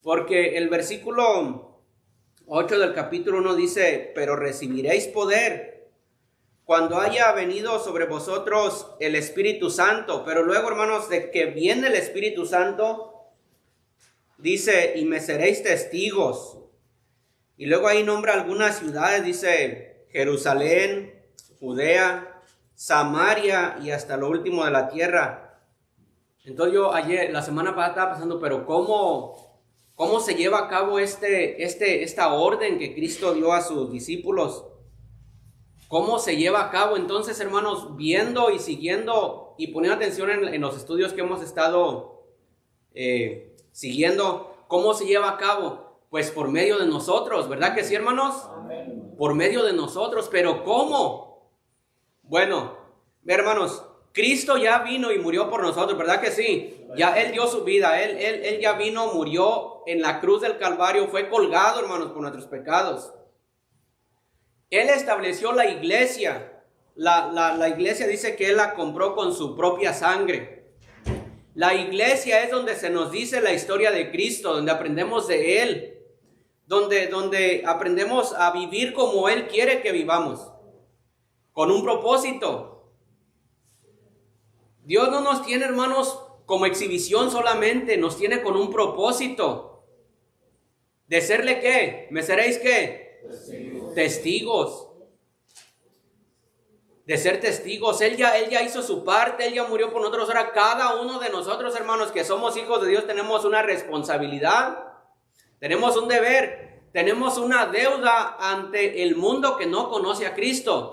Porque el versículo 8 del capítulo 1 dice, pero recibiréis poder cuando haya venido sobre vosotros el Espíritu Santo. Pero luego, hermanos, de que viene el Espíritu Santo, dice, y me seréis testigos. Y luego ahí nombra algunas ciudades, dice Jerusalén, Judea, Samaria y hasta lo último de la tierra. Entonces yo ayer, la semana pasada estaba pensando, pero ¿cómo se lleva a cabo esta orden que Cristo dio a sus discípulos? ¿Cómo se lleva a cabo? Entonces, hermanos, viendo y siguiendo y poniendo atención en los estudios que hemos estado siguiendo, ¿cómo se lleva a cabo? Pues por medio de nosotros, ¿verdad que sí, hermanos? Amén. Por medio de nosotros, pero ¿cómo? Bueno, hermanos, Cristo ya vino y murió por nosotros, ¿verdad que sí? Ya Él dio su vida, Él ya vino, murió en la cruz del Calvario, fue colgado, hermanos, por nuestros pecados. Él estableció la iglesia. La iglesia dice que Él la compró con su propia sangre. La iglesia es donde se nos dice la historia de Cristo, donde aprendemos de Él, donde aprendemos a vivir como Él quiere que vivamos, con un propósito. Dios no nos tiene, hermanos, como exhibición solamente, nos tiene con un propósito. ¿De serle qué? ¿Me seréis qué? Testigos. De ser testigos. Él ya hizo su parte, Él ya murió por nosotros. Ahora cada uno de nosotros, hermanos, que somos hijos de Dios, tenemos una responsabilidad, tenemos un deber, tenemos una deuda ante el mundo que no conoce a Cristo.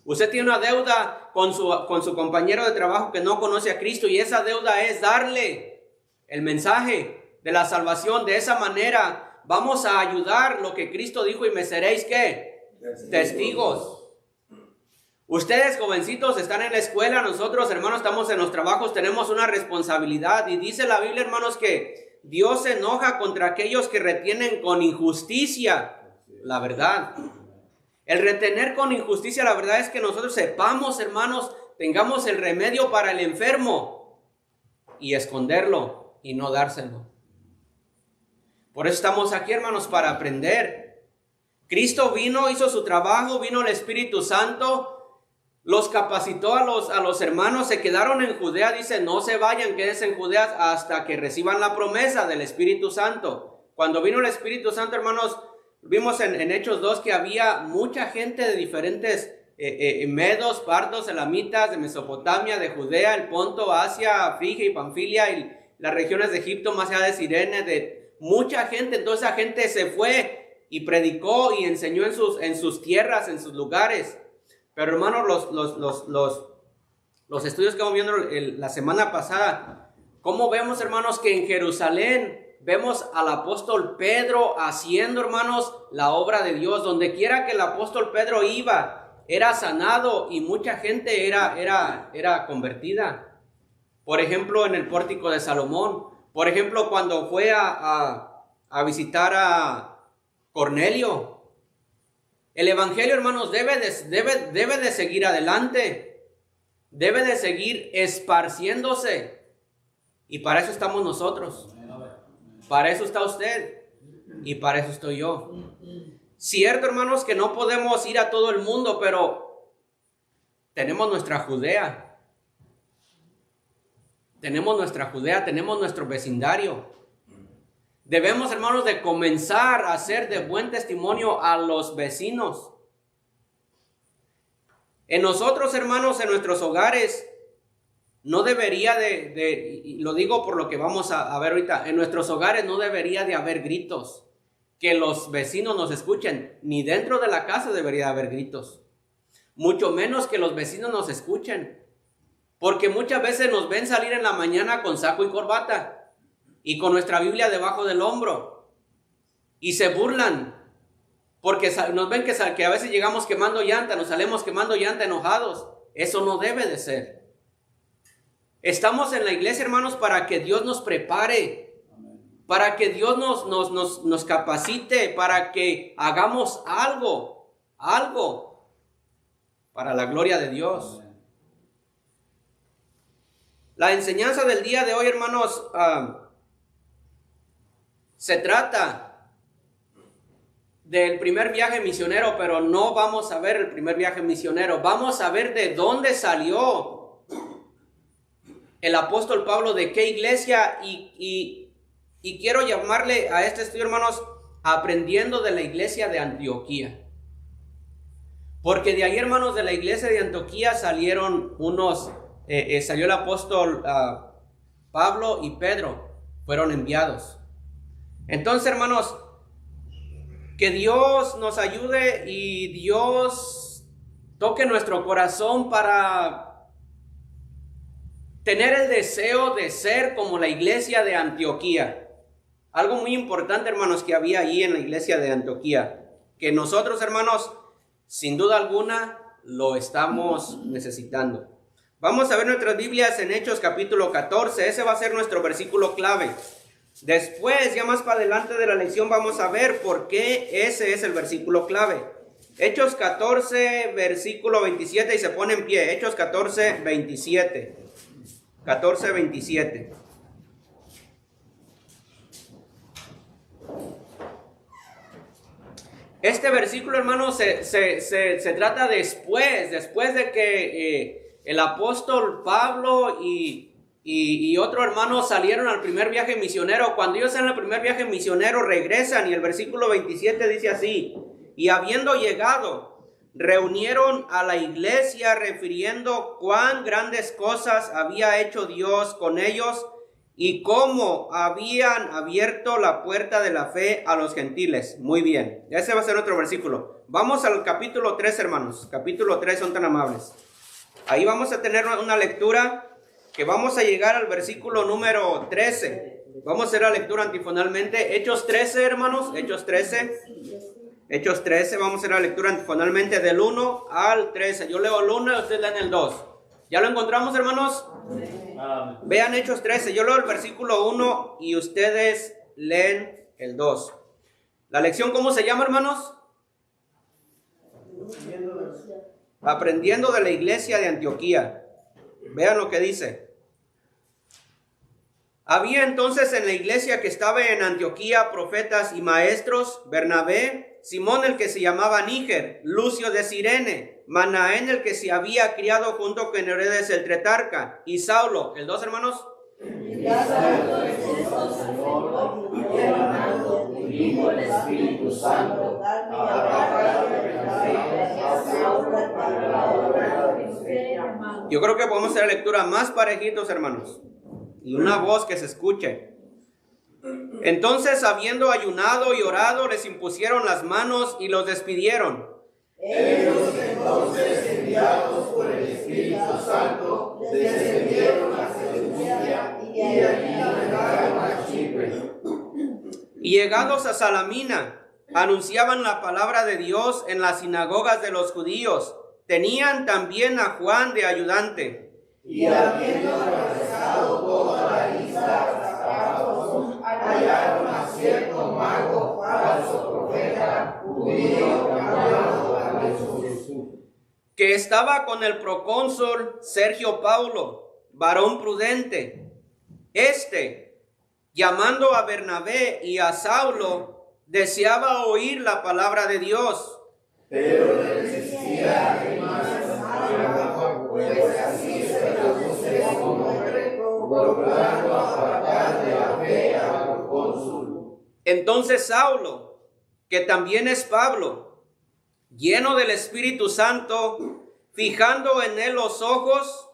Usted tiene una deuda con su compañero de trabajo que no conoce a Cristo, y esa deuda es darle el mensaje de la salvación. De esa manera vamos a ayudar lo que Cristo dijo, y me seréis ¿qué? Testigos. Ustedes, jovencitos, están en la escuela, nosotros, hermanos, estamos en los trabajos, tenemos una responsabilidad. Y dice la Biblia, hermanos, que Dios se enoja contra aquellos que retienen con injusticia la verdad. El retener con injusticia la verdad es que nosotros sepamos, hermanos, tengamos el remedio para el enfermo y esconderlo y no dárselo. Por eso estamos aquí, hermanos, para aprender. Cristo vino, hizo su trabajo, vino el Espíritu Santo, los capacitó a los hermanos, se quedaron en Judea, dice, no se vayan, quédense en Judea hasta que reciban la promesa del Espíritu Santo. Cuando vino el Espíritu Santo, hermanos, vimos en Hechos 2 que había mucha gente de diferentes medos, partos, elamitas, de Mesopotamia, de Judea, el Ponto, Asia, Frigia y Panfilia, y las regiones de Egipto, más allá de Cirene, de mucha gente. Entonces esa gente se fue y predicó y enseñó en sus tierras, en sus lugares. Pero hermanos, los estudios que vamos viendo la semana pasada, ¿cómo vemos, hermanos, que en Jerusalén vemos al apóstol Pedro haciendo, hermanos, la obra de Dios? Donde quiera que el apóstol Pedro iba, era sanado y mucha gente era convertida. Por ejemplo, en el pórtico de Salomón. Por ejemplo, cuando fue a visitar a Cornelio. El evangelio, hermanos, debe de seguir adelante. Debe de seguir esparciéndose. Y para eso estamos nosotros. Para eso está usted. Y para eso estoy yo. Cierto, hermanos, que no podemos ir a todo el mundo, pero tenemos nuestra Judea. Tenemos nuestra Judea, tenemos nuestro vecindario. Debemos, hermanos, de comenzar a hacer de buen testimonio a los vecinos. En nosotros, hermanos, en nuestros hogares, no debería y lo digo por lo que vamos a ver ahorita, en nuestros hogares no debería de haber gritos, que los vecinos nos escuchen, ni dentro de la casa debería haber gritos, mucho menos que los vecinos nos escuchen, porque muchas veces nos ven salir en la mañana con saco y corbata, y con nuestra Biblia debajo del hombro, y se burlan, porque nos ven que a veces llegamos quemando llanta, nos salimos quemando llanta enojados. Eso no debe de ser. Estamos en la iglesia, hermanos, para que Dios nos prepare, para que Dios nos capacite, para que hagamos algo para la gloria de Dios. La enseñanza del día de hoy, hermanos, se trata del primer viaje misionero, pero no vamos a ver el primer viaje misionero. Vamos a ver de dónde salió el apóstol Pablo, de qué iglesia, y quiero llamarle a este estudio, hermanos, aprendiendo de la iglesia de Antioquía. Porque de ahí, hermanos, de la iglesia de Antioquía salieron salió el apóstol Pablo y Pedro, fueron enviados. Entonces, hermanos, que Dios nos ayude y Dios toque nuestro corazón para tener el deseo de ser como la iglesia de Antioquía. Algo muy importante, hermanos, que había ahí en la iglesia de Antioquía, que nosotros, hermanos, sin duda alguna, lo estamos necesitando. Vamos a ver nuestras Biblias en Hechos capítulo 14. Ese va a ser nuestro versículo clave. Después, ya más para adelante de la lección, vamos a ver por qué ese es el versículo clave. Hechos 14, versículo 27, y se pone en pie. Hechos 14, 27. 14, 27. Este versículo, hermanos, se trata después de que el apóstol Pablo y otro hermano salieron al primer viaje misionero. Cuando ellos en el primer viaje misionero regresan, y el versículo 27 dice así: y habiendo llegado, reunieron a la iglesia, refiriendo cuán grandes cosas había hecho Dios con ellos y cómo habían abierto la puerta de la fe a los gentiles. Muy bien, ese va a ser otro versículo. Vamos al capítulo 3, hermanos. Capítulo 3, son tan amables. Ahí vamos a tener una lectura que vamos a llegar al versículo número 13. Vamos a hacer la lectura antifonalmente. Hechos 13, hermanos. Hechos 13. Hechos 13, vamos a hacer la lectura antifonalmente del 1 al 13. Yo leo el 1 y ustedes leen el 2. ¿Ya lo encontramos, hermanos? Amén. Vean Hechos 13. Yo leo el versículo 1 y ustedes leen el 2. ¿La lección cómo se llama, hermanos? Aprendiendo de la iglesia de Antioquía. Vean lo que dice. Había entonces en la iglesia que estaba en Antioquía profetas y maestros: Bernabé, Simón el que se llamaba Níger, Lucio de Cirene, Manaén el que se había criado junto con Herodes el tetrarca, y Saulo. ¿El 2, hermanos? Yo creo que podemos hacer la lectura más parejitos, hermanos, y una voz que se escuche. Entonces, habiendo ayunado y orado, les impusieron las manos y los despidieron. Ellos entonces, enviados por el Espíritu Santo, descendieron a Seleucia y de allí navegaron a Chipre. Y llegados a Salamina, anunciaban la palabra de Dios en las sinagogas de los judíos. Tenían también a Juan de ayudante. Y habiendo atravesado toda la isla, hallaron a cierto mago, falso profeta, judío, llamado Jesús, que estaba con el procónsul Sergio Paulo, varón prudente. Llamando a Bernabé y a Saulo, deseaba oír la palabra de Dios. Pero le resistía que más pues así se traduce su nombre, procurando apartar de la fe al procónsul. Entonces Saulo, que también es Pablo, lleno del Espíritu Santo, fijando en él los ojos,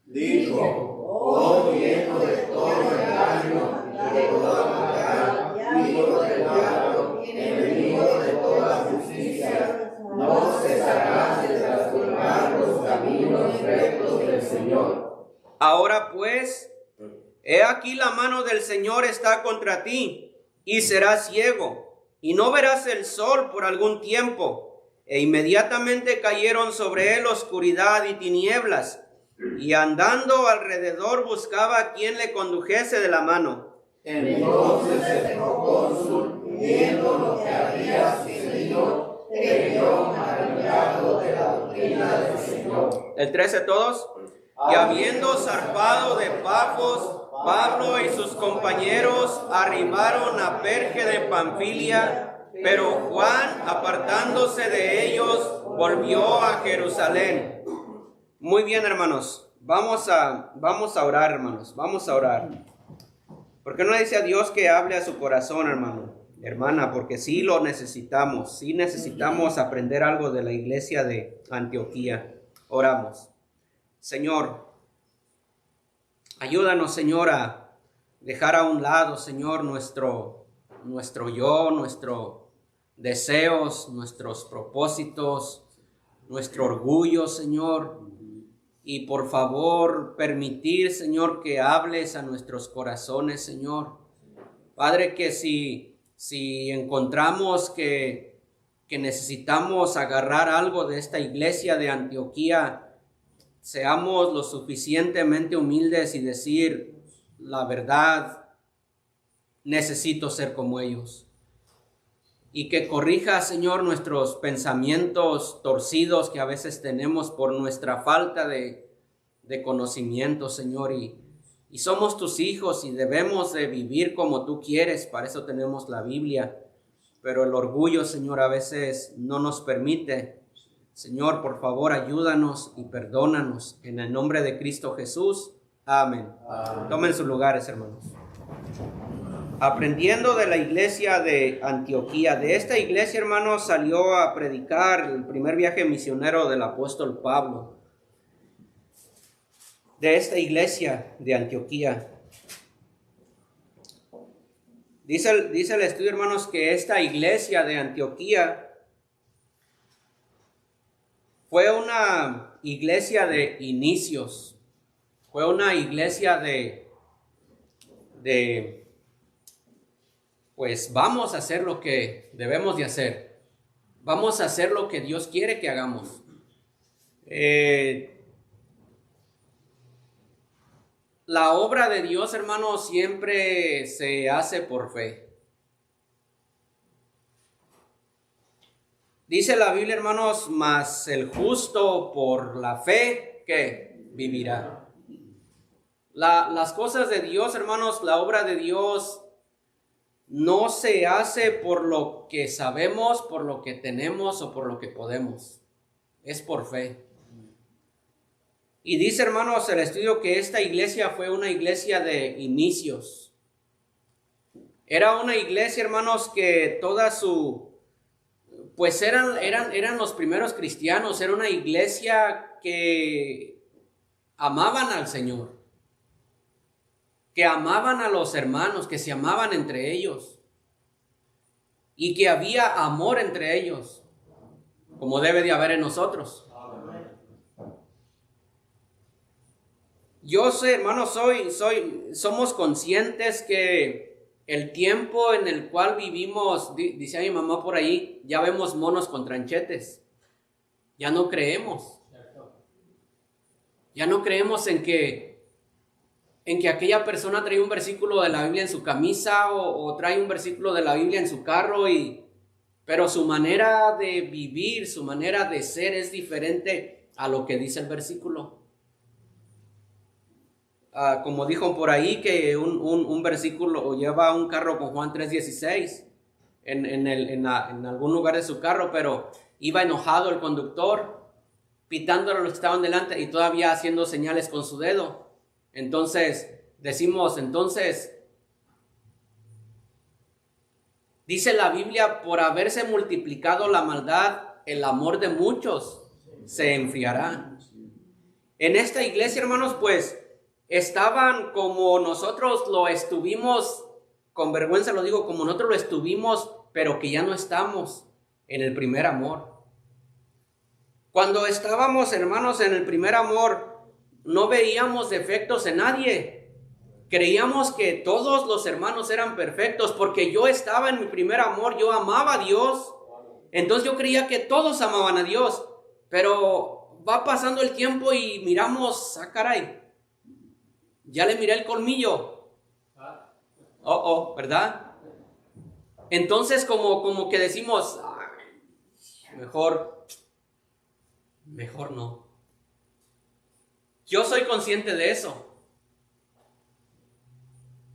dijo: oh, lleno de todo engaño y de toda maldad, hijo del diablo, enemigo de toda justicia, no cesarás de trastornar los caminos rectos del Señor. Ahora pues, he aquí la mano del Señor está contra ti, y serás ciego, y no verás el sol por algún tiempo. E inmediatamente cayeron sobre él oscuridad y tinieblas, y andando alrededor buscaba a quien le condujese de la mano. Entonces el procónsul, viendo lo que había sucedido, creyó maravillado de la doctrina del Señor. El 13 todos. Y habiendo zarpado de Pafos, Pablo y sus compañeros arribaron a Perge de Panfilia, pero Juan, apartándose de ellos, volvió a Jerusalén. Muy bien, hermanos. Vamos a orar, hermanos. Vamos a orar. ¿Por qué no le dice a Dios que hable a su corazón, hermano? Hermana, porque sí lo necesitamos. Sí necesitamos aprender algo de la iglesia de Antioquía. Oramos. Señor, ayúdanos, Señor, a dejar a un lado, Señor, nuestro yo, nuestros deseos, nuestros propósitos, nuestro orgullo, Señor. Y por favor, permitir, Señor, que hables a nuestros corazones, Señor. Padre, que si encontramos que necesitamos agarrar algo de esta iglesia de Antioquía, seamos lo suficientemente humildes y decir la verdad, necesito ser como ellos. Y que corrija, Señor, nuestros pensamientos torcidos que a veces tenemos por nuestra falta de conocimiento, Señor. Y somos tus hijos y debemos de vivir como tú quieres. Para eso tenemos la Biblia. Pero el orgullo, Señor, a veces no nos permite. Señor, por favor, ayúdanos y perdónanos. En el nombre de Cristo Jesús. Amén. Amén. Tomen sus lugares, hermanos. Aprendiendo de la iglesia de Antioquía. De esta iglesia, hermanos, salió a predicar el primer viaje misionero del apóstol Pablo. De esta iglesia de Antioquía. Dice el estudio, hermanos, que esta iglesia de Antioquía fue una iglesia de inicios. Fue una iglesia pues vamos a hacer lo que debemos de hacer. Vamos a hacer lo que Dios quiere que hagamos. La obra de Dios, hermanos, siempre se hace por fe. Dice la Biblia, hermanos, mas el justo por la fe, ¿qué? Vivirá. Las cosas de Dios, hermanos, la obra de Dios no se hace por lo que sabemos, por lo que tenemos o por lo que podemos. Es por fe. Y dice, hermanos, el estudio que esta iglesia fue una iglesia de inicios. Era una iglesia, hermanos, que toda pues eran los primeros cristianos. Era una iglesia que amaban al Señor, que amaban a los hermanos, que se amaban entre ellos y que había amor entre ellos, como debe de haber en nosotros. Yo sé, hermanos, somos conscientes que el tiempo en el cual vivimos, dice mi mamá por ahí, ya vemos monos con tranchetes. Ya no creemos. Ya no creemos en que aquella persona trae un versículo de la Biblia en su camisa o trae un versículo de la Biblia en su carro, pero su manera de vivir, su manera de ser es diferente a lo que dice el versículo. Como dijo por ahí que un versículo lleva un carro con Juan 3:16 en algún lugar de su carro, pero iba enojado el conductor, pitándole a los que estaban delante y todavía haciendo señales con su dedo. Entonces, dice la Biblia, por haberse multiplicado la maldad, el amor de muchos se enfriará. En esta iglesia, hermanos, pues, estaban como nosotros lo estuvimos, con vergüenza lo digo, como nosotros lo estuvimos, pero que ya no estamos en el primer amor. Cuando estábamos, hermanos, en el primer amor, no veíamos defectos en nadie. Creíamos que todos los hermanos eran perfectos porque yo estaba en mi primer amor, yo amaba a Dios. Entonces yo creía que todos amaban a Dios, pero va pasando el tiempo y miramos, caray, ya le miré el colmillo. ¿Verdad? Entonces como que decimos, mejor no. Yo soy consciente de eso.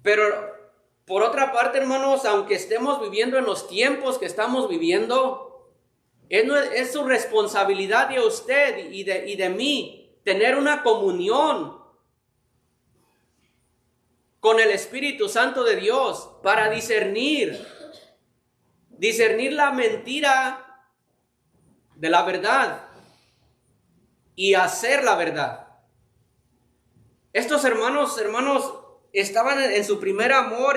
Pero por otra parte, hermanos, aunque estemos viviendo en los tiempos que estamos viviendo, es su responsabilidad de usted y de mí tener una comunión con el Espíritu Santo de Dios para discernir la mentira de la verdad y hacer la verdad. Estos hermanos estaban en su primer amor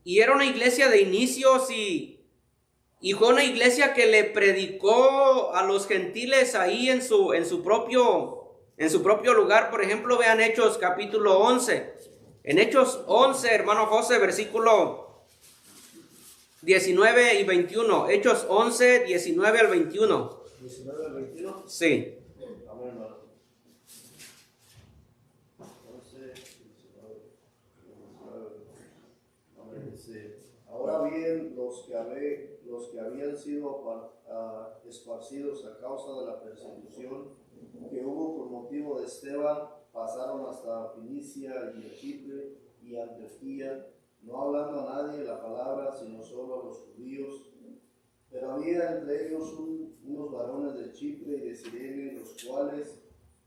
y era una iglesia de inicios y fue una iglesia que le predicó a los gentiles ahí en su propio lugar. Por ejemplo, vean Hechos capítulo 11. En Hechos 11, hermano José, versículo 19 y 21. Hechos 11, 19 al 21. 19 al 21. Sí. Amén, hermano. 11, 19. Amén. Dice, ahora bien, los que habían sido esparcidos a causa de la persecución que hubo por motivo de Esteban, pasaron hasta Fenicia y Chipre y Antioquía, no hablando a nadie la palabra, sino solo a los judíos. Pero había entre ellos unos varones de Chipre y de Cirene, los cuales,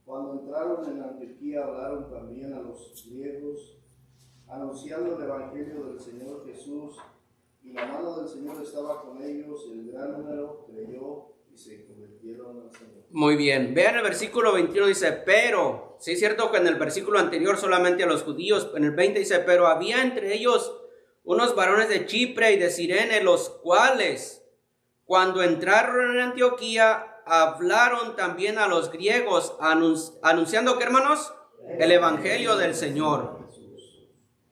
cuando entraron en Antioquía, hablaron también a los griegos, anunciando el evangelio del Señor Jesús, y la mano del Señor estaba con ellos, y el gran número creyó y se convirtieron al Señor. Muy bien, vean el versículo 21, dice, pero, sí es cierto que en el versículo anterior solamente a los judíos, en el 20 dice, pero había entre ellos unos varones de Chipre y de Cirene, los cuales, cuando entraron en Antioquía, hablaron también a los griegos, anunciando, ¿qué, hermanos? El evangelio del Señor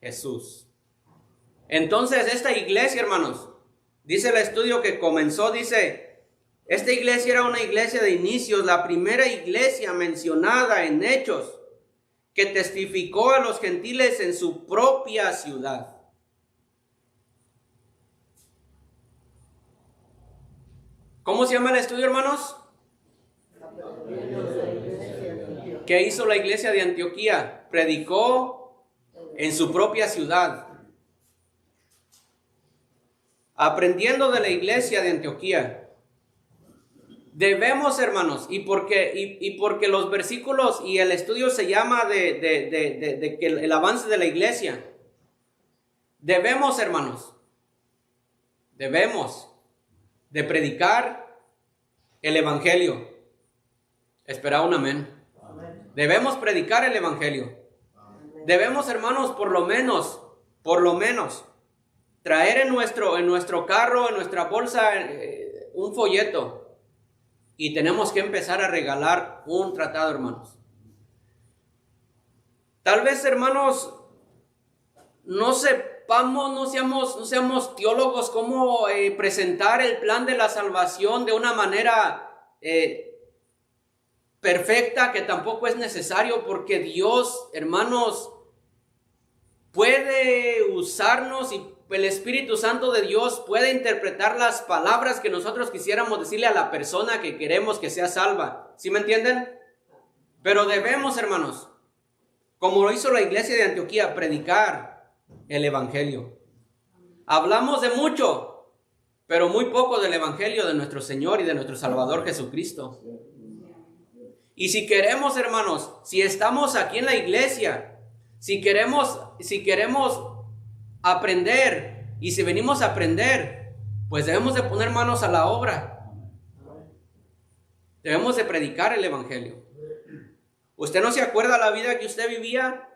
Jesús. Entonces, esta iglesia, hermanos, dice el estudio que comenzó, dice, esta iglesia era una iglesia de inicios, la primera iglesia mencionada en Hechos, que testificó a los gentiles en su propia ciudad. ¿Cómo se llama el estudio, hermanos? ¿Qué hizo la iglesia de Antioquía? Predicó en su propia ciudad. Aprendiendo de la iglesia de Antioquía. Debemos, hermanos, y porque los versículos y el estudio se llama de que el avance de la iglesia. Debemos, hermanos, de predicar el evangelio. Espera un amén. Debemos predicar el evangelio. Debemos, hermanos, por lo menos, traer en nuestro carro, en nuestra bolsa, un folleto. Y tenemos que empezar a regalar un tratado, hermanos. Tal vez, hermanos, no seamos teólogos cómo presentar el plan de la salvación de una manera perfecta, que tampoco es necesario, porque Dios, hermanos, puede usarnos y el Espíritu Santo de Dios puede interpretar las palabras que nosotros quisiéramos decirle a la persona que queremos que sea salva. ¿Sí me entienden? Pero debemos, hermanos, como lo hizo la iglesia de Antioquía, predicar el evangelio. Hablamos de mucho, pero muy poco del evangelio de nuestro Señor y de nuestro Salvador Jesucristo. Y si queremos, hermanos, si estamos aquí en la iglesia, si queremos aprender, y si venimos a aprender, pues debemos de poner manos a la obra. Debemos de predicar el evangelio. ¿Usted no se acuerda la vida que usted vivía?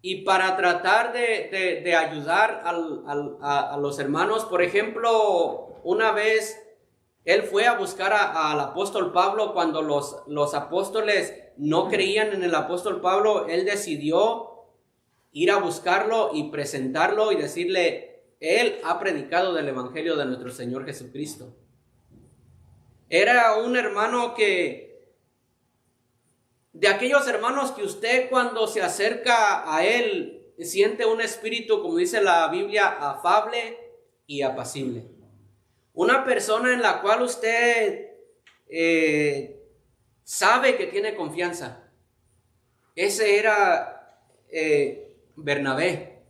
Y para tratar de ayudar a los hermanos, por ejemplo, una vez él fue a buscar al apóstol Pablo cuando los apóstoles no creían en el apóstol Pablo. Él decidió ir a buscarlo y presentarlo y decirle, él ha predicado del evangelio de nuestro Señor Jesucristo. Era un hermano de aquellos hermanos que usted cuando se acerca a él siente un espíritu, como dice la Biblia, afable y apacible. Una persona en la cual usted sabe que tiene confianza. Ese era Bernabé.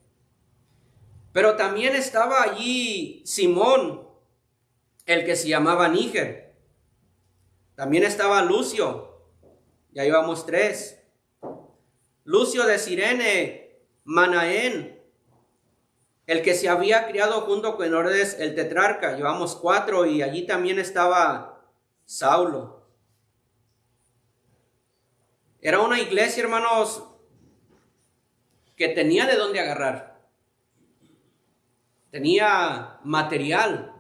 Pero también estaba allí Simón, el que se llamaba Níger. También estaba Lucio, ya íbamos 3. Lucio de Cirene, Manaén, el que se había criado junto con Herodes el tetrarca, llevamos 4, y allí también estaba Saulo. Era una iglesia, hermanos, que tenía de dónde agarrar. Tenía material.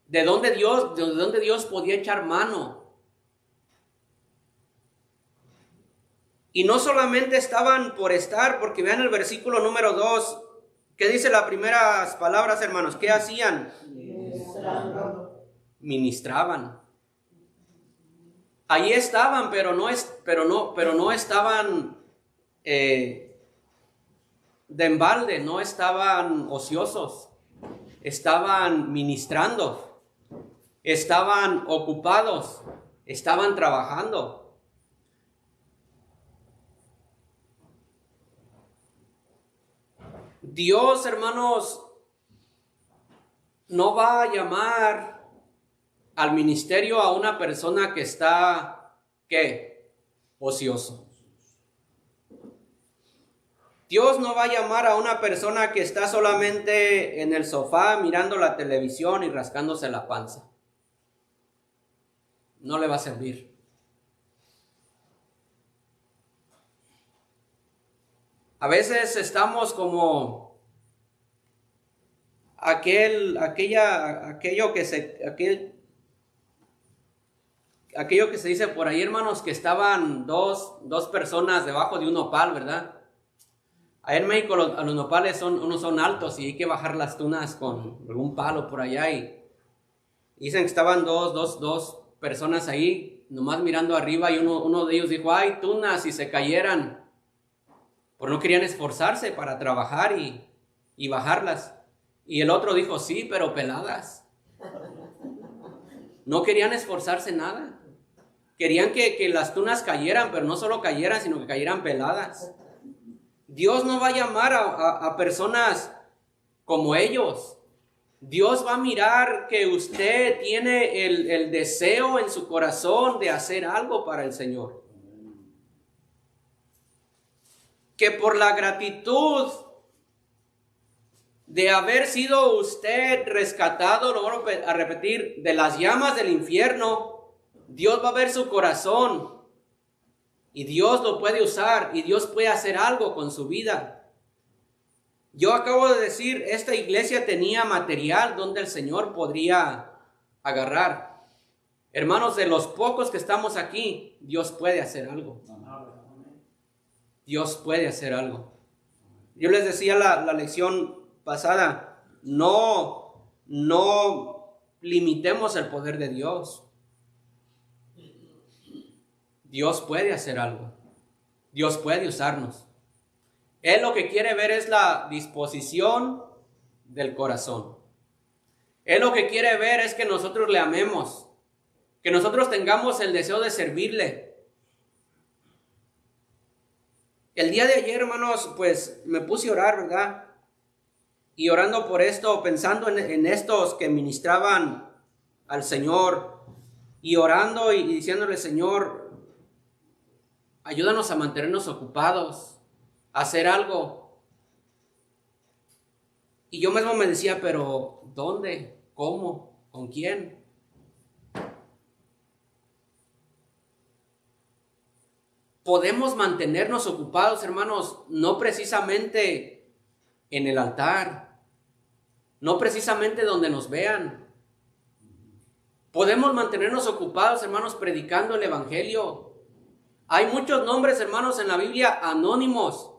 De dónde Dios podía echar mano. Y no solamente estaban por estar, porque vean el versículo número 2. ¿Qué dice las primeras palabras, hermanos? ¿Qué hacían? Ministraban. Ahí estaban, pero no estaban de embalde, no estaban ociosos. Estaban ministrando. Estaban ocupados. Estaban trabajando. Dios, hermanos, no va a llamar al ministerio a una persona que está, ¿qué? Ocioso. Dios no va a llamar a una persona que está solamente en el sofá mirando la televisión y rascándose la panza. No le va a servir. A veces estamos como aquello que se dice por ahí, hermanos, que estaban dos personas debajo de un nopal, ¿verdad? Ahí en México los nopales unos son altos y hay que bajar las tunas con algún palo por allá, y dicen que estaban dos personas ahí nomás mirando arriba, y uno de ellos dijo: ay, tunas, si se cayeran. Porque no querían esforzarse para trabajar y bajarlas. Y el otro dijo: sí, pero peladas. No querían esforzarse nada. Querían que las tunas cayeran, pero no solo cayeran, sino que cayeran peladas. Dios no va a llamar a personas como ellos. Dios va a mirar que usted tiene el deseo en su corazón de hacer algo para el Señor. Que por la gratitud de haber sido usted rescatado, lo voy a repetir, de las llamas del infierno, Dios va a ver su corazón y Dios lo puede usar y Dios puede hacer algo con su vida. Yo acabo de decir, esta iglesia tenía material donde el Señor podría agarrar. Hermanos, de los pocos que estamos aquí, Dios puede hacer algo. Dios puede hacer algo. Yo les decía la lección pasada, no limitemos el poder de Dios. Dios puede hacer algo. Dios puede usarnos. Él lo que quiere ver es la disposición del corazón. Él lo que quiere ver es que nosotros le amemos, que nosotros tengamos el deseo de servirle. El día de ayer, hermanos, pues me puse a orar, ¿verdad? Y orando por esto, pensando en estos que ministraban al Señor, y orando y diciéndole: Señor, ayúdanos a mantenernos ocupados, a hacer algo. Y yo mismo me decía: pero ¿dónde? ¿Cómo? ¿Con quién? Podemos mantenernos ocupados, hermanos, no precisamente en el altar, no precisamente donde nos vean. Podemos mantenernos ocupados, hermanos, predicando el evangelio. Hay muchos nombres, hermanos, en la Biblia anónimos,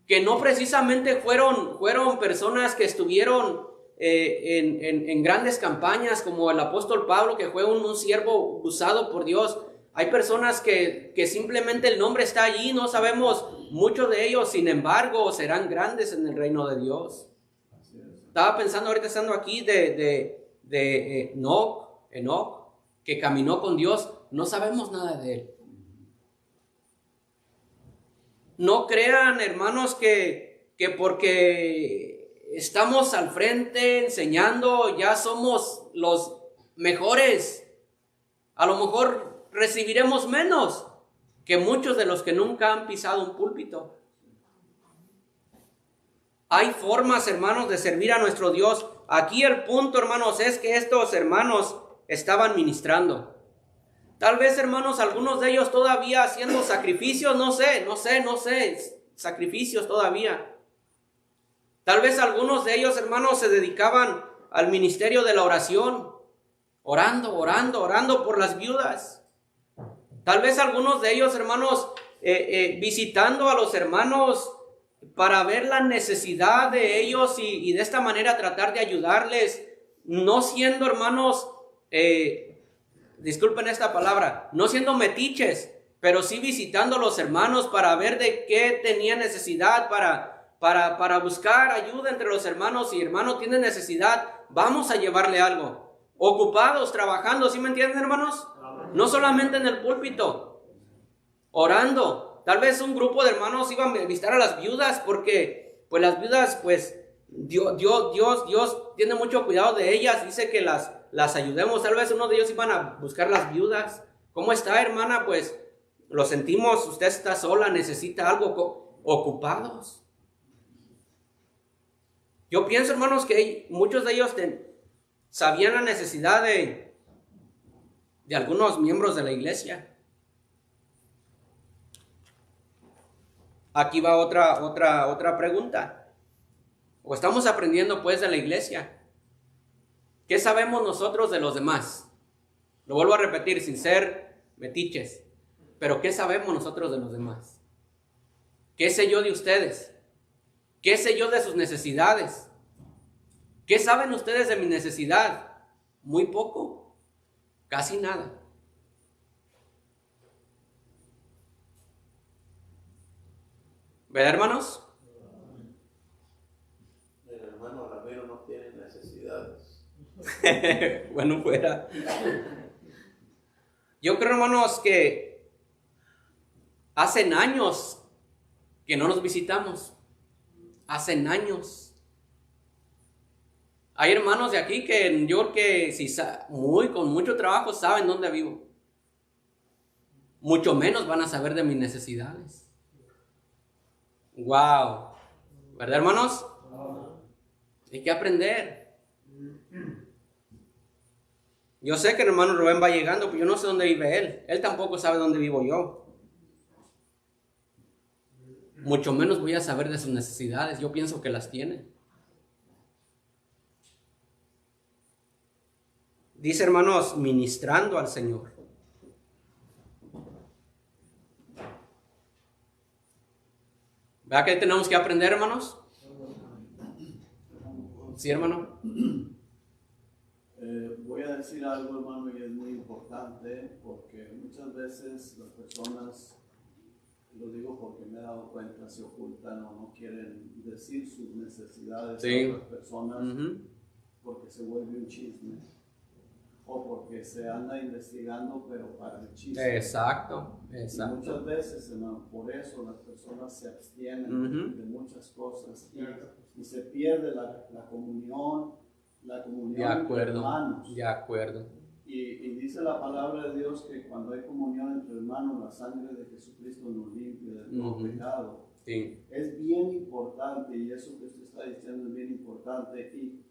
que no precisamente fueron personas que estuvieron en grandes campañas, como el apóstol Pablo, que fue un siervo usado por Dios. Hay personas que simplemente el nombre está allí, no sabemos mucho de ellos, sin embargo, serán grandes en el reino de Dios. Estaba pensando ahorita estando aquí de Enoc, que caminó con Dios, no sabemos nada de él. No crean, hermanos, que porque estamos al frente enseñando, ya somos los mejores. A lo mejor recibiremos menos que muchos de los que nunca han pisado un púlpito. Hay formas, hermanos, de servir a nuestro Dios. Aquí el punto, hermanos, es que estos hermanos estaban ministrando. Tal vez, hermanos, algunos de ellos todavía haciendo sacrificios, no sé, sacrificios todavía. Tal vez algunos de ellos, hermanos, se dedicaban al ministerio de la oración, orando por las viudas. Tal vez algunos de ellos, hermanos, visitando a los hermanos para ver la necesidad de ellos y de esta manera tratar de ayudarles, no siendo, hermanos, disculpen esta palabra, no siendo metiches, pero sí visitando a los hermanos para ver de qué tenían necesidad, para buscar ayuda entre los hermanos. Si hermano tiene necesidad, vamos a llevarle algo. Ocupados, trabajando, ¿sí me entienden, hermanos? No solamente en el púlpito, orando. Tal vez un grupo de hermanos iban a visitar a las viudas, porque pues las viudas, pues Dios tiene mucho cuidado de ellas, dice que las ayudemos. Tal vez uno de ellos iban a buscar las viudas. ¿Cómo está, hermana? Pues lo sentimos, usted está sola, necesita algo. Ocupados. Yo pienso, hermanos, que muchos de ellos sabían la necesidad de algunos miembros de la iglesia. Aquí va otra pregunta. ¿O estamos aprendiendo pues de la iglesia? ¿Qué sabemos nosotros de los demás? Lo vuelvo a repetir sin ser metiches. Pero ¿qué sabemos nosotros de los demás? ¿Qué sé yo de ustedes? ¿Qué sé yo de sus necesidades? ¿Qué saben ustedes de mi necesidad? Muy poco, casi nada. ¿Verdad, hermanos? El hermano Ramiro no tiene necesidades. Bueno, fuera. Yo creo, hermanos, que hacen años que no nos visitamos. Hacen años. Hay hermanos de aquí que yo que si con mucho trabajo saben dónde vivo. Mucho menos van a saber de mis necesidades. Wow. ¿Verdad, hermanos? Hay que aprender. Yo sé que el hermano Rubén va llegando, pero yo no sé dónde vive él. Él tampoco sabe dónde vivo yo. Mucho menos voy a saber de sus necesidades. Yo pienso que las tiene. Dice, hermanos, ministrando al Señor. ¿Verdad que tenemos que aprender, hermanos? Sí, hermano. Voy a decir algo, hermano, y es muy importante, porque muchas veces las personas, lo digo porque me he dado cuenta, se ocultan o no quieren decir sus necesidades a otras personas, porque se vuelve un chisme, o porque se anda investigando, pero para el chisme. Exacto. Y muchas veces, hermano, por eso las personas se abstienen de muchas cosas y se pierde la comunión entre hermanos. De acuerdo. Y dice la palabra de Dios que cuando hay comunión entre hermanos, la sangre de Jesucristo nos limpia de todo pecado. Sí. Es bien importante, y eso que usted está diciendo es bien importante, y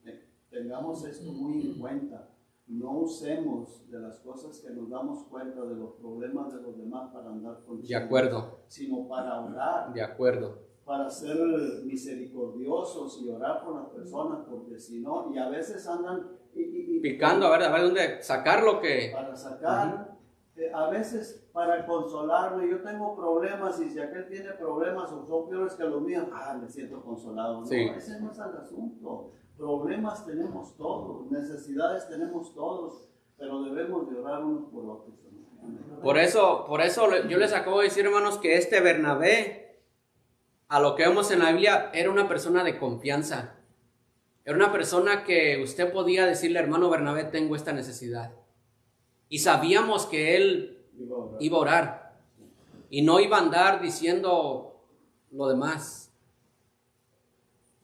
tengamos esto muy en cuenta. No usemos de las cosas que nos damos cuenta de los problemas de los demás para andar con chismes, De acuerdo. sino para orar. De acuerdo. Para ser misericordiosos y orar por las personas, porque si no, y a veces andan picando a ver dónde sacar lo que... Para sacar, a veces para consolarme, yo tengo problemas y si aquel tiene problemas o son peores que los míos, me siento consolado. No, ese no es el asunto. Problemas tenemos todos, necesidades tenemos todos, pero debemos de orar unos por otros. Por eso yo les acabo de decir, hermanos, que este Bernabé, a lo que vemos en la Biblia, era una persona de confianza. Era una persona que usted podía decirle, hermano Bernabé, tengo esta necesidad. Y sabíamos que él iba a orar. Y no iba a andar diciendo lo demás.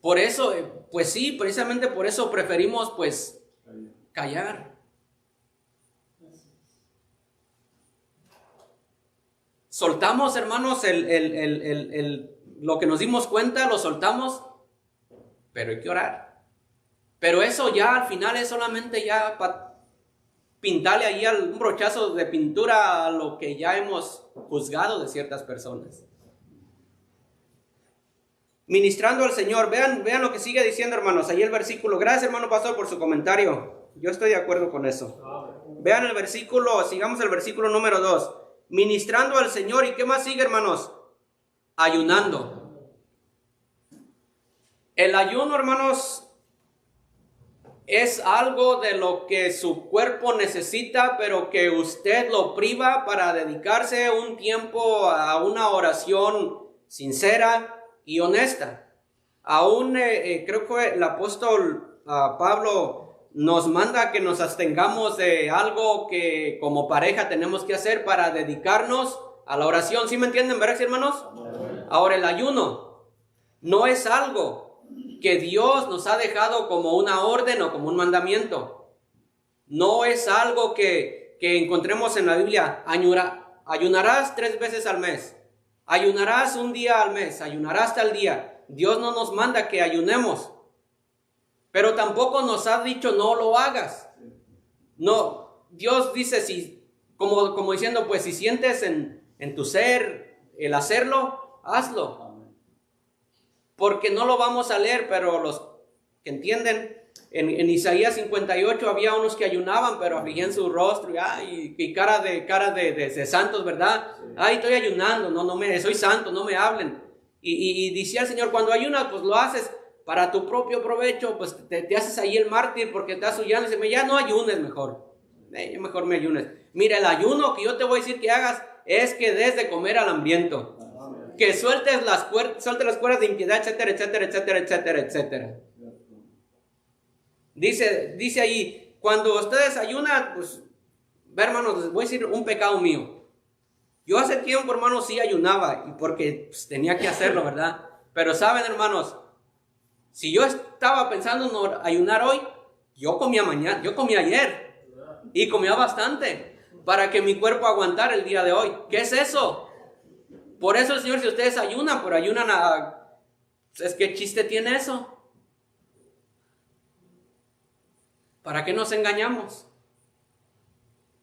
Por eso, pues sí, precisamente por eso preferimos pues callar. Soltamos, hermanos, lo que nos dimos cuenta, lo soltamos, pero hay que orar. Pero eso ya al final es solamente ya para pintarle ahí un brochazo de pintura a lo que ya hemos juzgado de ciertas personas. Ministrando al Señor, vean lo que sigue diciendo, hermanos, ahí el versículo. Gracias, hermano pastor, por su comentario. Yo estoy de acuerdo con eso. Vean el versículo, sigamos el versículo número 2. Ministrando al Señor, ¿y qué más sigue, hermanos? Ayunando. El ayuno, hermanos, es algo de lo que su cuerpo necesita, pero que usted lo priva para dedicarse un tiempo a una oración sincera y honesta. Aún creo que el apóstol Pablo nos manda que nos abstengamos de algo que como pareja tenemos que hacer para dedicarnos a la oración. ¿Sí me entienden, verdad, hermanos? Ahora, el ayuno no es algo que Dios nos ha dejado como una orden o como un mandamiento. No es algo que encontremos en la Biblia. Ayunarás 3 veces al mes. Ayunarás un día al mes. Ayunarás tal día. Dios no nos manda que ayunemos. Pero tampoco nos ha dicho no lo hagas. No, Dios dice, como diciendo, pues si sientes en tu ser el hacerlo, hazlo. Porque no lo vamos a leer, pero los que entienden, en Isaías 58 había unos que ayunaban, pero abrían su rostro y cara de santos, ¿verdad? Ay, estoy ayunando, soy santo, no me hablen. Y decía el Señor, cuando ayunas, pues lo haces para tu propio provecho, pues te haces ahí el mártir porque estás huyendo. Y dice, ya no ayunes mejor. Mejor me ayunes. Mira, el ayuno que yo te voy a decir que hagas es que des de comer al hambriento. Que sueltes las cuerdas de impiedad, etcétera, etcétera, etcétera, etcétera, etcétera. Dice ahí, cuando ustedes ayunan, pues, ve, hermanos, les voy a decir un pecado mío. Yo hace tiempo, hermanos, sí ayunaba, y porque pues, tenía que hacerlo, ¿verdad? Pero saben, hermanos, si yo estaba pensando en ayunar hoy, yo comía ayer, y comía bastante, para que mi cuerpo aguantara el día de hoy. ¿Qué es eso? Por eso el Señor, si ustedes ayunan, pero ayunan ¿es qué chiste tiene eso? ¿Para qué nos engañamos?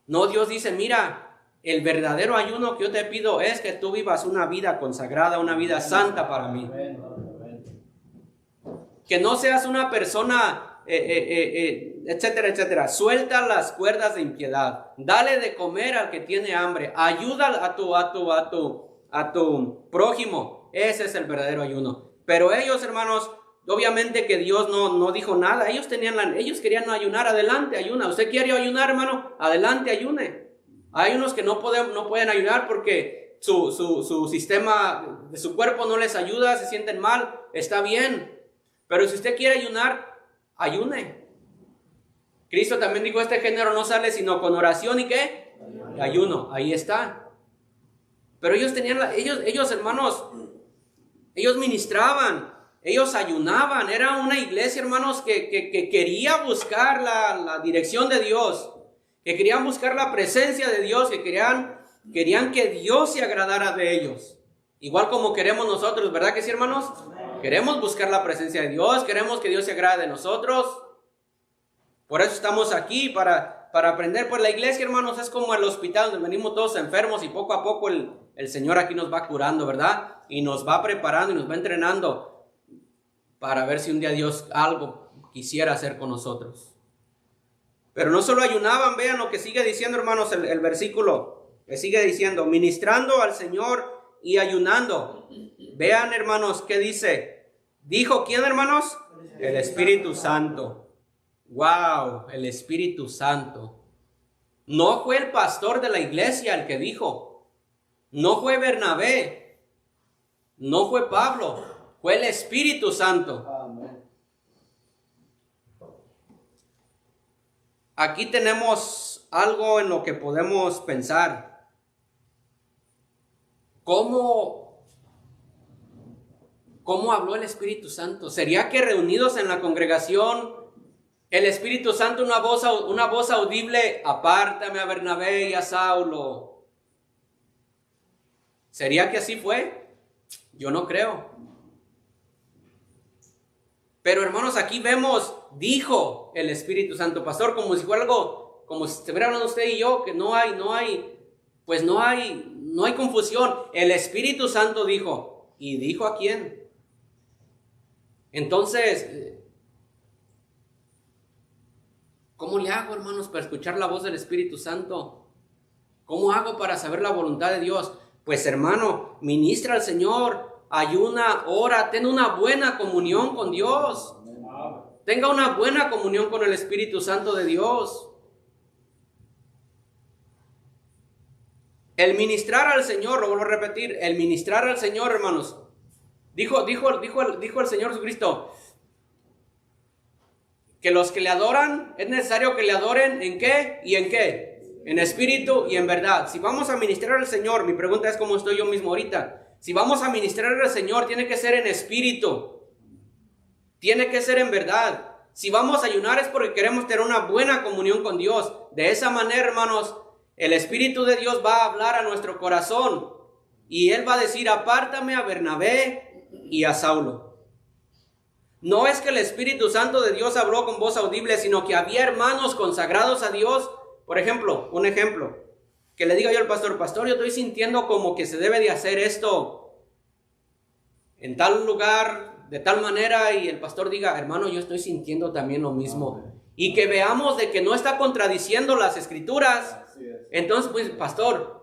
No, Dios dice, mira, el verdadero ayuno que yo te pido es que tú vivas una vida consagrada, una vida santa para mí. Que no seas una persona, etcétera, etcétera. Suelta las cuerdas de impiedad. Dale de comer al que tiene hambre. Ayuda a tu prójimo. Ese es el verdadero ayuno. Pero ellos, hermanos, obviamente que Dios no dijo nada. Ellos querían ayunar. Adelante, ayuna. ¿Usted quiere ayunar, hermano? Adelante, ayune. Hay unos que no pueden ayunar porque su sistema de su cuerpo no les ayuda, se sienten mal. Está bien. Pero si usted quiere ayunar, ayune. Cristo también dijo, este género no sale sino con oración y ¿qué? Ayuno. Ahí está. Pero ellos hermanos, ellos ministraban, ellos ayunaban. Era una iglesia, hermanos, que quería buscar la dirección de Dios, que querían buscar la presencia de Dios, que querían que Dios se agradara de ellos. Igual como queremos nosotros, ¿verdad que sí, hermanos? Queremos buscar la presencia de Dios, queremos que Dios se agrade de nosotros. Por eso estamos aquí, para aprender. Pues la iglesia, hermanos, es como el hospital donde venimos todos enfermos y poco a poco el Señor aquí nos va curando, ¿verdad? Y nos va preparando y nos va entrenando para ver si un día Dios algo quisiera hacer con nosotros. Pero no solo ayunaban, vean lo que sigue diciendo, hermanos, el versículo que sigue diciendo, ministrando al Señor y ayunando. Vean, hermanos, ¿qué dice? ¿Dijo quién, hermanos? El Espíritu Santo. ¡Wow! El Espíritu Santo. No fue el pastor de la iglesia el que dijo. No fue Bernabé. No fue Pablo. Fue el Espíritu Santo. Amén. Aquí tenemos algo en lo que podemos pensar. ¿Cómo ¿Cómo habló el Espíritu Santo? ¿Sería que reunidos en la congregación, el Espíritu Santo, una voz audible, apártame a Bernabé y a Saulo? ¿Sería que así fue? Yo no creo. Pero hermanos, aquí vemos, dijo el Espíritu Santo, pastor, como si fuera algo, como si estuviera hablando usted y yo, que no hay confusión. El Espíritu Santo dijo, ¿y dijo a quién? Entonces, ¿cómo le hago, hermanos, para escuchar la voz del Espíritu Santo? ¿Cómo hago para saber la voluntad de Dios? Pues, hermano, ministra al Señor, ayuna, ora, ten una buena comunión con Dios. Tenga una buena comunión con el Espíritu Santo de Dios. El ministrar al Señor, lo vuelvo a repetir, el ministrar al Señor, hermanos. Dijo el Señor Jesucristo que los que le adoran, es necesario que le adoren ¿en qué? ¿Y en qué? En espíritu y en verdad. Si vamos a ministrar al Señor, mi pregunta es cómo estoy yo mismo ahorita. Si vamos a ministrar al Señor, tiene que ser en espíritu. Tiene que ser en verdad. Si vamos a ayunar es porque queremos tener una buena comunión con Dios. De esa manera, hermanos, el Espíritu de Dios va a hablar a nuestro corazón. Y Él va a decir, apártame a Bernabé y a Saulo. No es que el Espíritu Santo de Dios habló con voz audible, sino que había hermanos consagrados a Dios. Por ejemplo, un ejemplo, que le diga yo al pastor, yo estoy sintiendo como que se debe de hacer esto en tal lugar, de tal manera, y el pastor diga, hermano, yo estoy sintiendo también lo mismo. Y que veamos de que no está contradiciendo las Escrituras. Entonces, pues, pastor,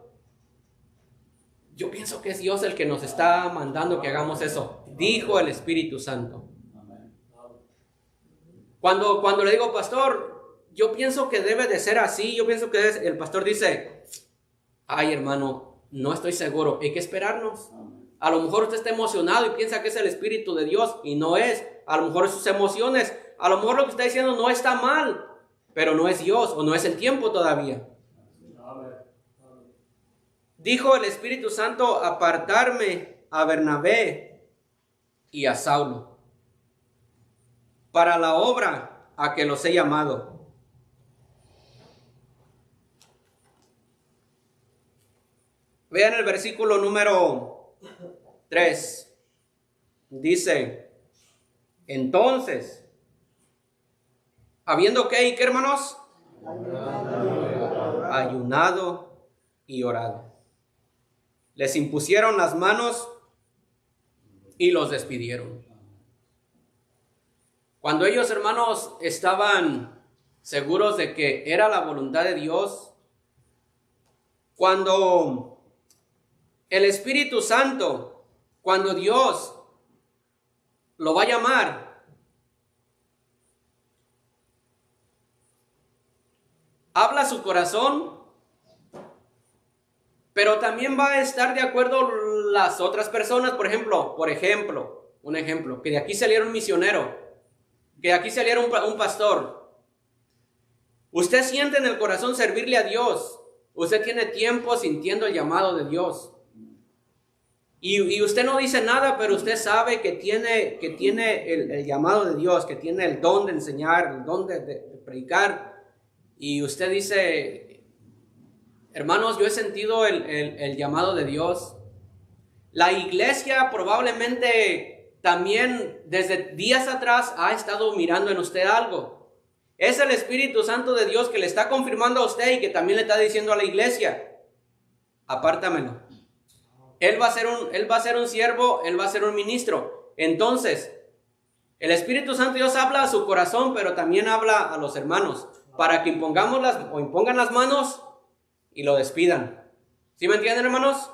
yo pienso que es Dios el que nos está mandando que hagamos eso. Dijo el Espíritu Santo. Cuando le digo, pastor, yo pienso que debe de ser así, yo pienso que el pastor dice, ay, hermano, no estoy seguro, hay que esperarnos. A lo mejor usted está emocionado y piensa que es el Espíritu de Dios y no es. A lo mejor es sus emociones. A lo mejor lo que está diciendo no está mal, pero no es Dios o no es el tiempo todavía. Dijo el Espíritu Santo, apartarme a Bernabé y a Saulo para la obra a que los he llamado. Vean el versículo número 3. Dice, entonces, habiendo ¿qué, hermanos? Ayunado y orado. Les impusieron las manos y los despidieron. Cuando ellos, hermanos, estaban seguros de que era la voluntad de Dios, cuando el Espíritu Santo, cuando Dios lo va a llamar, habla a su corazón, pero también va a estar de acuerdo las otras personas. Por ejemplo, un ejemplo, que de aquí saliera un misionero, que de aquí saliera un pastor. Usted siente en el corazón servirle a Dios. Usted tiene tiempo sintiendo el llamado de Dios. Y usted no dice nada, pero usted sabe que tiene el llamado de Dios, que tiene el don de enseñar, el don de predicar. Y usted dice, hermanos, yo he sentido el llamado de Dios. La iglesia probablemente también desde días atrás ha estado mirando en usted algo. Es el Espíritu Santo de Dios que le está confirmando a usted y que también le está diciendo a la iglesia, apártamelo. Él va a ser un siervo, él va a ser un ministro. Entonces, el Espíritu Santo de Dios habla a su corazón, pero también habla a los hermanos, para que impongan las manos y lo despidan. ¿Sí me entienden, hermanos?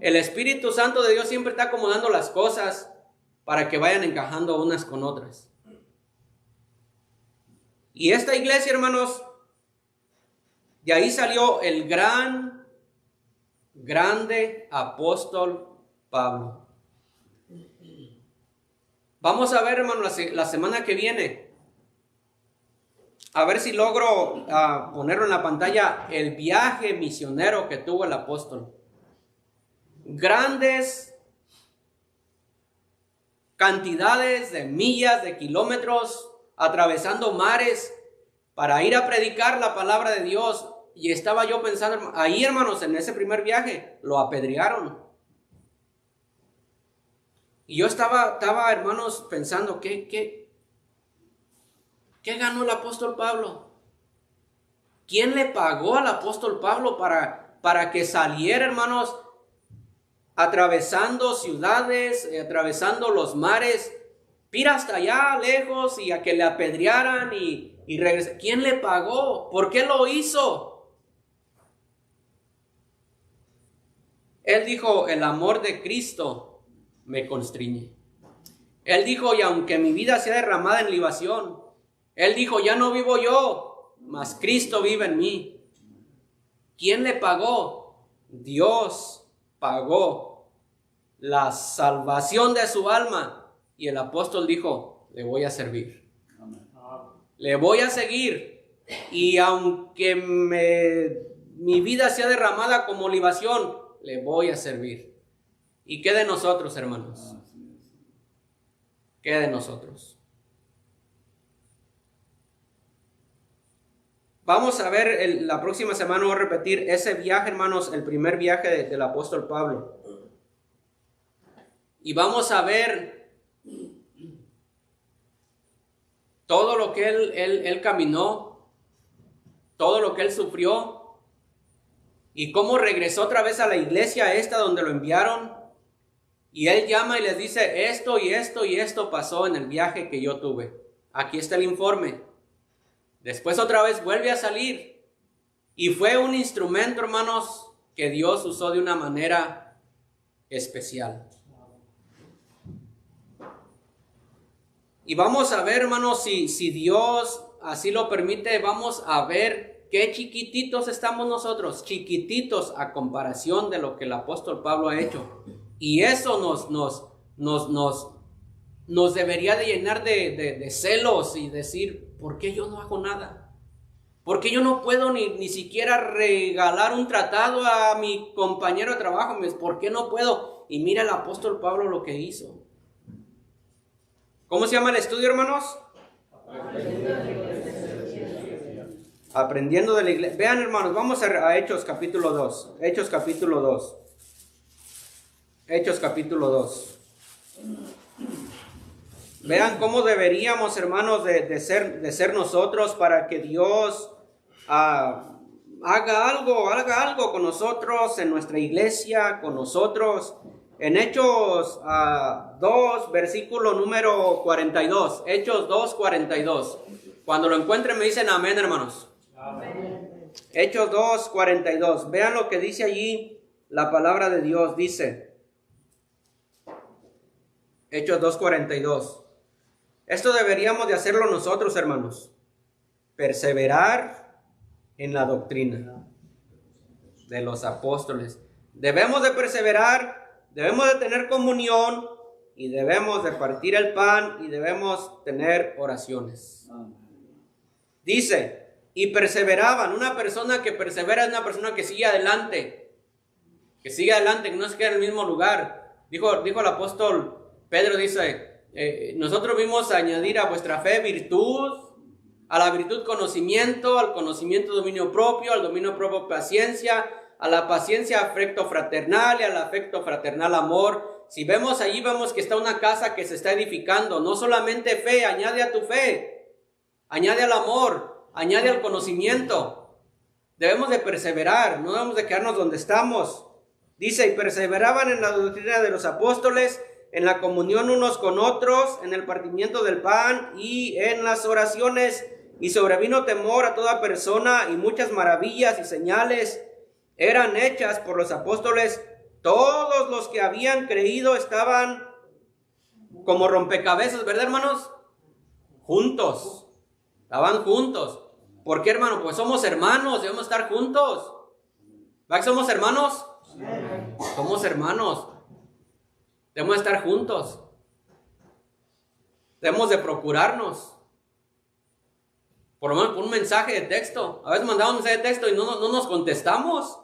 El Espíritu Santo de Dios siempre está acomodando las cosas para que vayan encajando unas con otras. Y esta iglesia, hermanos, de ahí salió el grande apóstol Pablo. Vamos a ver, hermanos, la semana que viene, a ver si logro ponerlo en la pantalla, el viaje misionero que tuvo el apóstol. Grandes cantidades de millas, de kilómetros, atravesando mares para ir a predicar la palabra de Dios. Y estaba yo pensando, ahí hermanos, en ese primer viaje, lo apedrearon. Y yo estaba hermanos, pensando, ¿qué ganó el apóstol Pablo? ¿Quién le pagó al apóstol Pablo para que saliera, hermanos, atravesando ciudades, atravesando los mares, ir hasta allá lejos y a que le apedrearan y regresar? ¿Quién le pagó? ¿Por qué lo hizo? Él dijo, el amor de Cristo me constriñe. Él dijo, y aunque mi vida sea derramada en libación, él dijo, ya no vivo yo, mas Cristo vive en mí. ¿Quién le pagó? Dios pagó la salvación de su alma. Y el apóstol dijo, le voy a servir. Le voy a seguir. Y aunque mi vida sea derramada como libación, le voy a servir. ¿Y qué de nosotros, hermanos? ¿Qué de nosotros? Vamos a ver, la próxima semana voy a repetir ese viaje, hermanos, el primer viaje del apóstol Pablo. Y vamos a ver todo lo que él caminó, todo lo que él sufrió, y cómo regresó otra vez a la iglesia esta donde lo enviaron. Y él llama y les dice, esto y esto y esto pasó en el viaje que yo tuve. Aquí está el informe. Después otra vez vuelve a salir. Y fue un instrumento, hermanos, que Dios usó de una manera especial. Y vamos a ver, hermanos, si Dios así lo permite, vamos a ver qué chiquititos estamos nosotros, chiquititos a comparación de lo que el apóstol Pablo ha hecho. Y eso nos debería de llenar de celos y decir, ¿por qué yo no hago nada? ¿Por qué yo no puedo ni siquiera regalar un tratado a mi compañero de trabajo? ¿Por qué no puedo? Y mira el apóstol Pablo lo que hizo. ¿Cómo se llama el estudio, hermanos? Aprendiendo de la iglesia. Vean, hermanos, vamos a Hechos capítulo 2. Hechos capítulo 2. Hechos capítulo 2. Vean cómo deberíamos, hermanos, de ser nosotros para que Dios haga algo con nosotros, en nuestra iglesia, con nosotros. En Hechos 2, versículo número 42. Hechos 2, 42. Cuando lo encuentren me dicen amén, hermanos. Amén. Hechos 2, 42. Vean lo que dice allí la palabra de Dios. Dice, Hechos 2, 42. Esto deberíamos de hacerlo nosotros, hermanos. Perseverar en la doctrina de los apóstoles. Debemos de perseverar, debemos de tener comunión y debemos de partir el pan y debemos tener oraciones. Dice, y perseveraban. Una persona que persevera es una persona que sigue adelante. Que sigue adelante, que no se queda en el mismo lugar. Dijo el apóstol Pedro, dice, nosotros vimos añadir a vuestra fe virtud, a la virtud conocimiento, al conocimiento dominio propio, al dominio propio paciencia, a la paciencia afecto fraternal y al afecto fraternal amor. Si vemos allí, vemos que está una casa que se está edificando. No solamente fe, añade a tu fe, añade al amor, añade al conocimiento. Debemos de perseverar, no debemos de quedarnos donde estamos. Dice, y perseveraban en la doctrina de los apóstoles, en la comunión unos con otros, en el partimiento del pan y en las oraciones. Y sobrevino temor a toda persona, y muchas maravillas y señales eran hechas por los apóstoles. Todos los que habían creído estaban como rompecabezas, ¿verdad, hermanos? Juntos. Estaban juntos. ¿Por qué, hermano? Pues somos hermanos, debemos estar juntos. ¿Va que somos hermanos? Amén. Somos hermanos. Debemos estar juntos. Debemos de procurarnos. Por lo menos por un mensaje de texto. A veces mandamos un mensaje de texto y no nos contestamos.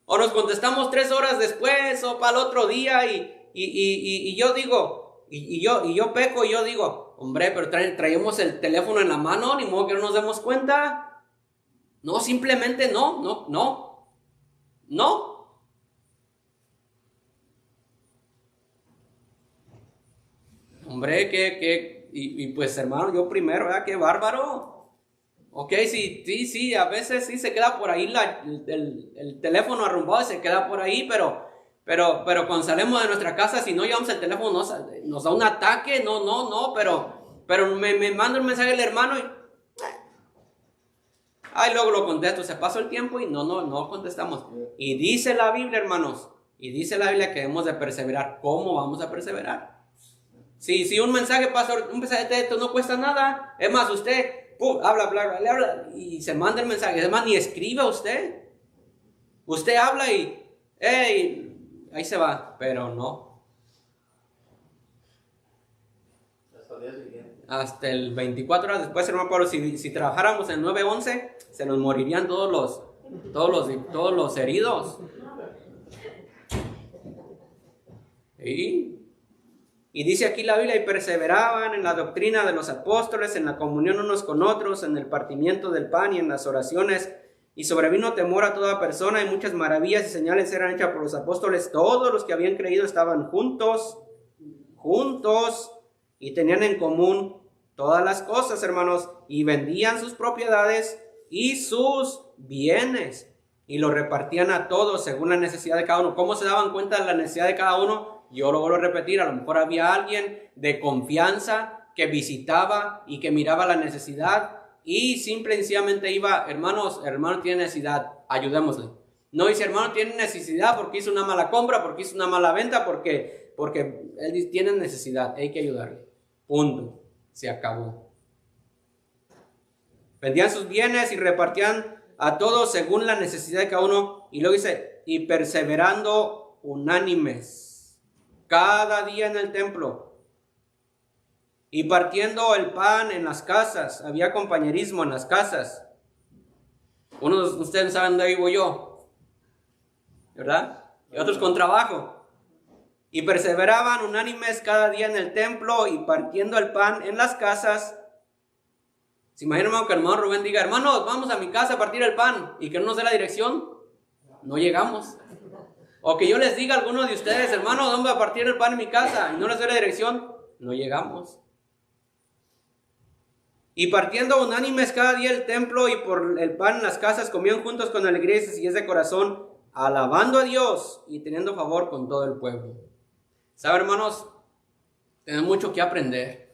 O nos contestamos 3 horas después o para el otro día. Y yo digo, y yo peco y yo digo, hombre, pero traemos el teléfono en la mano, ni modo que no nos demos cuenta. No, simplemente no. Hombre, y pues hermano, yo primero, ¿verdad? Qué bárbaro. Ok, sí, a veces sí se queda por ahí el teléfono arrumbado y se queda por ahí, pero cuando salimos de nuestra casa, si no llevamos el teléfono, nos da un ataque, pero me manda un mensaje el hermano y luego lo contesto, se pasó el tiempo y no contestamos. Y dice la Biblia, hermanos, que debemos de perseverar. ¿Cómo vamos a perseverar? Si un mensaje, pastor, un mensaje de texto no cuesta nada, es más, usted habla y se manda el mensaje, es más, ni escribe usted habla y ahí se va, pero no. Hasta el 24 horas después, hermano Pablo, si trabajáramos en 9-11, se nos morirían todos los heridos. Y dice aquí la Biblia, y perseveraban en la doctrina de los apóstoles, en la comunión unos con otros, en el partimiento del pan y en las oraciones. Y sobrevino temor a toda persona, y muchas maravillas y señales eran hechas por los apóstoles. Todos los que habían creído estaban juntos, y tenían en común todas las cosas, hermanos, y vendían sus propiedades y sus bienes, y lo repartían a todos según la necesidad de cada uno. ¿Cómo se daban cuenta de la necesidad de cada uno? Yo lo vuelvo a repetir, a lo mejor había alguien de confianza que visitaba y que miraba la necesidad y simple y sencillamente iba, hermano tiene necesidad, ayudémosle. No dice, hermano tiene necesidad porque hizo una mala compra, porque hizo una mala venta, porque él tiene necesidad, hay que ayudarle. Punto, se acabó. Vendían sus bienes y repartían a todos según la necesidad de cada uno. Y luego dice, y perseverando unánimes cada día en el templo y partiendo el pan en las casas. Había compañerismo en las casas. Unos de ustedes saben dónde vivo yo, ¿verdad? Y otros con trabajo. Y perseveraban unánimes cada día en el templo y partiendo el pan en las casas. ¿Se imaginan, hermano, que el hermano Rubén diga, hermanos, vamos a mi casa a partir el pan, y que no nos dé la dirección? No llegamos. O que yo les diga a algunos de ustedes, hermano, ¿dónde va a partir el pan en mi casa? Y no les doy la dirección, no llegamos. Y partiendo unánimes cada día el templo y por el pan en las casas, comían juntos con alegría y sencillez de corazón, alabando a Dios y teniendo favor con todo el pueblo. ¿Saben, hermanos? Tenemos mucho que aprender.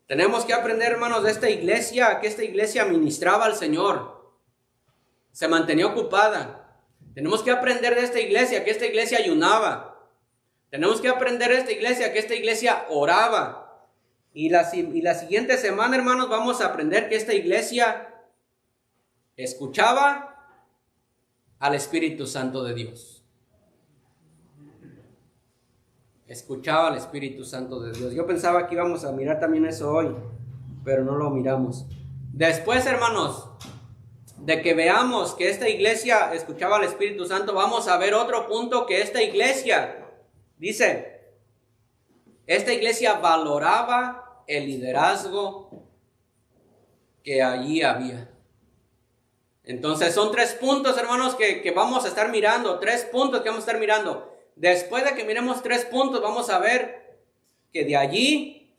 Tenemos que aprender, hermanos, de esta iglesia, que esta iglesia ministraba al Señor. Se mantenía ocupada. Tenemos que aprender de esta iglesia, que esta iglesia ayunaba. Tenemos que aprender de esta iglesia, que esta iglesia oraba. Y la siguiente semana, hermanos, vamos a aprender que esta iglesia escuchaba al Espíritu Santo de Dios. Escuchaba al Espíritu Santo de Dios. Yo pensaba que íbamos a mirar también eso hoy, pero no lo miramos. Después, hermanos, de que veamos que esta iglesia escuchaba al Espíritu Santo, vamos a ver otro punto, que esta iglesia, dice, esta iglesia valoraba el liderazgo que allí había. Entonces son 3 puntos, hermanos, que vamos a estar mirando, 3 puntos que vamos a estar mirando. Después de que miremos 3 puntos, vamos a ver que de allí,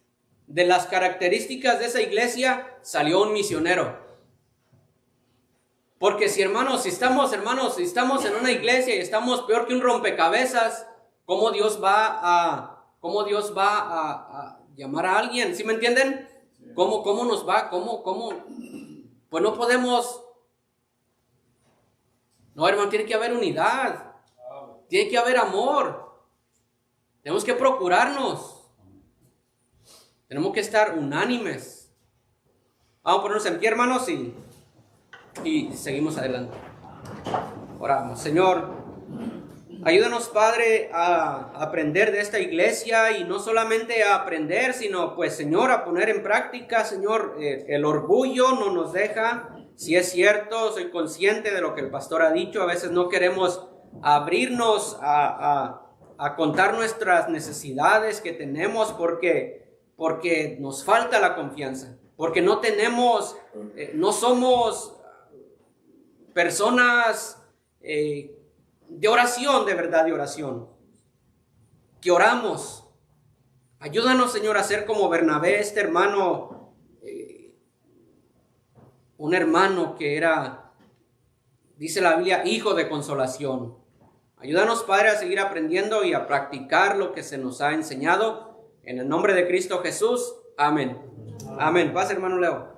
de las características de esa iglesia, salió un misionero. Porque si estamos en una iglesia y estamos peor que un rompecabezas, ¿cómo Dios va a llamar a alguien? ¿Sí me entienden? ¿Cómo nos va? Pues no podemos. No, hermano, tiene que haber unidad. Tiene que haber amor. Tenemos que procurarnos. Tenemos que estar unánimes. Vamos a ponernos en pie, hermanos, y seguimos adelante. Oramos. Señor, ayúdanos, Padre, a aprender de esta iglesia, y no solamente a aprender, sino, pues, Señor, a poner en práctica. Señor, el orgullo no nos deja. Si es cierto, soy consciente de lo que el pastor ha dicho. A veces no queremos abrirnos a a contar nuestras necesidades que tenemos porque nos falta la confianza, porque no tenemos, no somos personas de oración, de verdad de oración, que oramos. Ayúdanos, Señor, a ser como Bernabé, este hermano, un hermano que era, dice la Biblia, hijo de consolación. Ayúdanos, Padre, a seguir aprendiendo y a practicar lo que se nos ha enseñado. En el nombre de Cristo Jesús. Amén. Amén. Paz, hermano Leo.